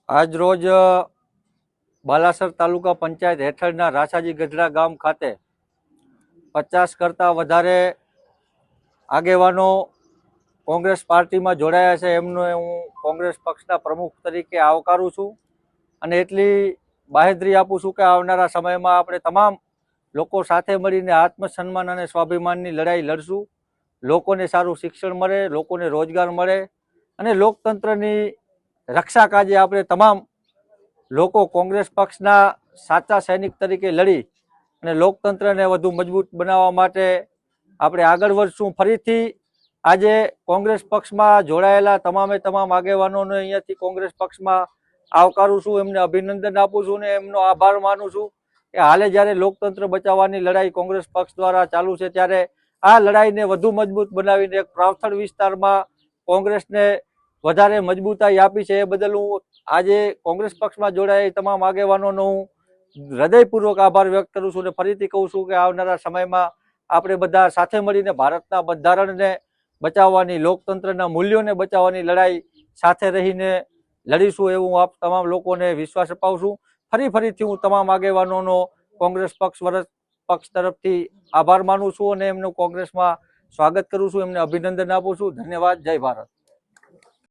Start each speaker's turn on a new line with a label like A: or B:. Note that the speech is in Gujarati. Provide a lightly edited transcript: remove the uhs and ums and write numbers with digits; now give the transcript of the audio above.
A: આજ રોજ બાલાસર તાલુકા પંચાયત હેઠળના રાસાજી ગઢડા ગામ ખાતે 50 કરતાં વધારે આગેવાનો કોંગ્રેસ પાર્ટીમાં જોડાયા છે. એમને હું કોંગ્રેસ પક્ષના પ્રમુખ તરીકે આવકારું છું અને એટલી બાહેધરી આપું છું કે આવનારા સમયમાં આપણે તમામ લોકો સાથે મળીને આત્મસન્માન અને સ્વાભિમાનની લડાઈ લડશું. લોકોને સારું શિક્ષણ મળે, લોકોને રોજગાર મળે અને લોકતંત્રની રક્ષા કાજે આપણે તમામ લોકો કોંગ્રેસ પક્ષના સાચા સૈનિક તરીકે લડી અને લોકતંત્રને વધુ મજબૂત બનાવવા માટે આપણે આગળ વધશું. ફરીથી આજે કોંગ્રેસ પક્ષમાં જોડાયેલા તમામ આગેવાનોને અહીંયાથી કોંગ્રેસ પક્ષમાં આવકારું છું, એમને અભિનંદન આપું છું અને એમનો આભાર માનું છું કે હાલે જ્યારે લોકતંત્ર બચાવવાની લડાઈ કોંગ્રેસ પક્ષ દ્વારા ચાલુ છે, ત્યારે આ લડાઈને વધુ મજબૂત બનાવીને એક પ્રાવથડ વિસ્તારમાં કોંગ્રેસને વધારે મજબૂતાઈ આપી છે. એ બદલ હું આજે કોંગ્રેસ પક્ષમાં જોડાયેલ તમામ આગેવાનોનો હું હૃદયપૂર્વક આભાર વ્યક્ત કરું છું અને ફરીથી કહું છું કે આવનારા સમયમાં આપણે બધા સાથે મળીને ભારતના બંધારણને બચાવવાની, લોકતંત્રના મૂલ્યોને બચાવવાની લડાઈ સાથે રહીને લડીશું એવું હું આપ તમામ લોકોને વિશ્વાસ અપાવું છું. ફરીથી હું તમામ આગેવાનોનો કોંગ્રેસ પક્ષ તરફથી આભાર માનું છું અને એમનું કોંગ્રેસમાં સ્વાગત કરું છું, એમને અભિનંદન આપું છું. ધન્યવાદ. જય ભારત.